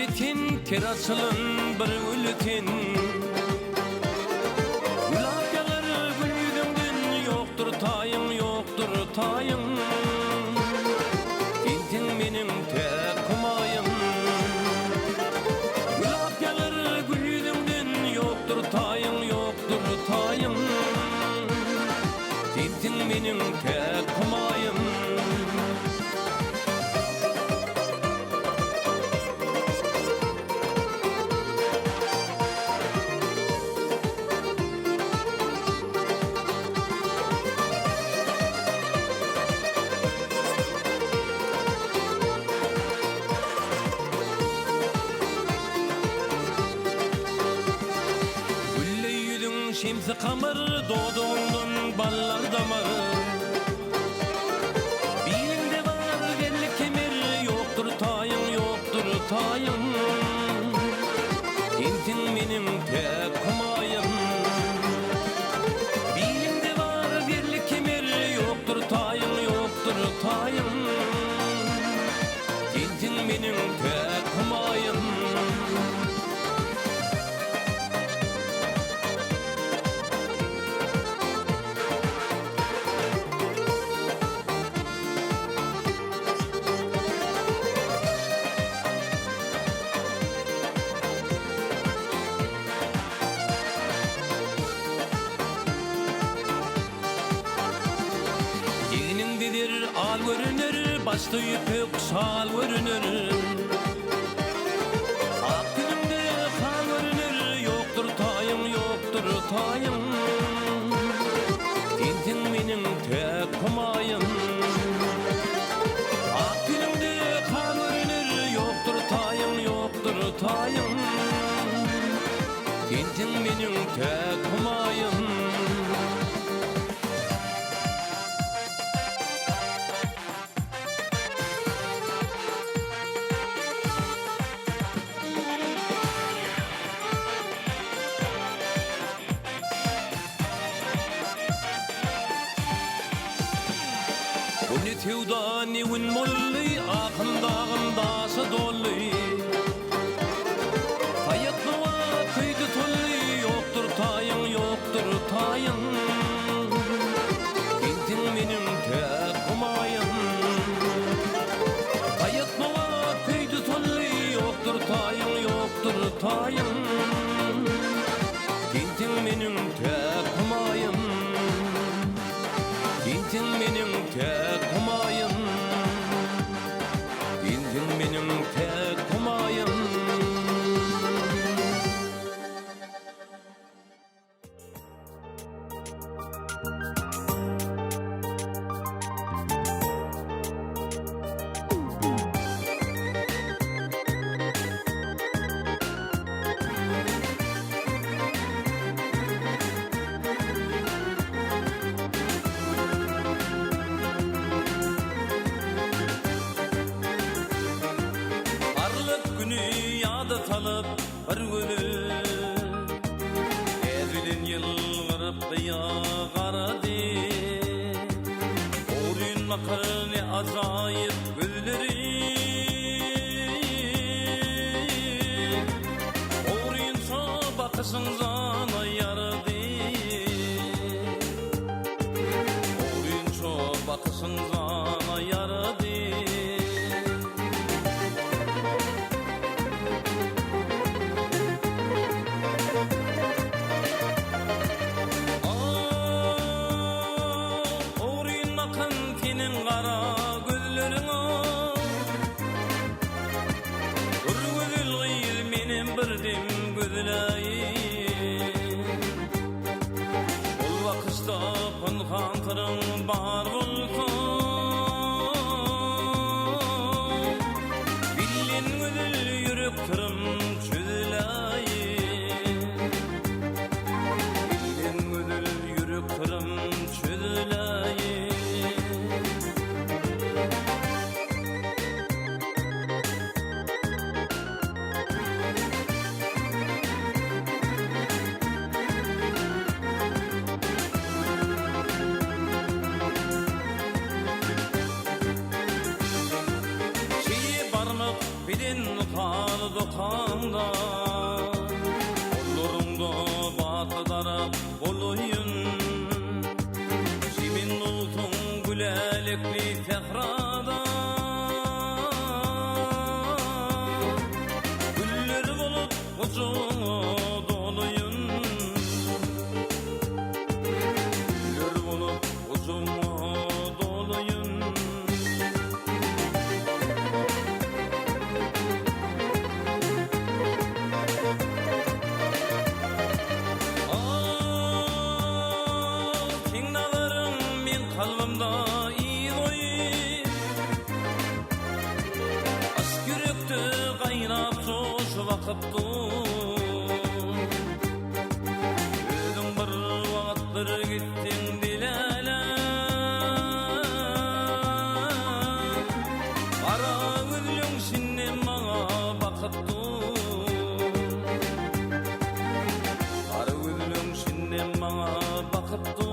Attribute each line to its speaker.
Speaker 1: Yetin kerasılın bir ülütin Gülapyaları gül yüzünden yoktur tayın, yoktur tayın Tintin benim tek kumayım Gülapyaları gül yüzünden yoktur tayın, yoktur tayın Tintin benim tek kumayım Şemsi kamır doğduğundan ballar damar Bilinde var belli kemir yoktur tayın, yoktur tayın Tintin benim tek kumayım Bilinde var belli kemir yoktur tayın, yoktur tayın Tintin benim tek kumayım Dedir al görünür, başta yüpük şal görünür Ak günümde kan görünür, yoktur tayım, yoktur tayım Tintin benim tek kumayım Ak günümde kan görünür, yoktur tayım, yoktur tayım Tintin benim tek kumayım Uni tevda nevin molli, akın dağın daşı dolli Hayat nova kıydı tolli, yoktur tayın, yoktur tayın Tintin benim tek kumayım Hayat nova kıydı tolli, yoktur tayın, yoktur tayın Tintin benim tek kumayım Tintin benim tek kumayım Tintin benim tek kumayım Salıp bir gülü Ezilin yılgırıp kıya qaradı Oğrun bakır ne acayip gülleri Oğrun so bakışın zana yaradı Oğrun so bakışın zana yaradı Kara gözlerin o Ürgüdül gıyıl benim birdim gözleyim Ol vakışta pınxantırın bahar bulsun Billin güdül yürük tırım çözüleyim Billin güdül yürük tırım çözüleyim kalbimda iyi doyup aşk yürekte kaynap coşu vakıptı özün bir vakıttır gittin bilele kara gözlüň şinnem maňa bakypdy kara gözlüň şinnem maňa bakypdy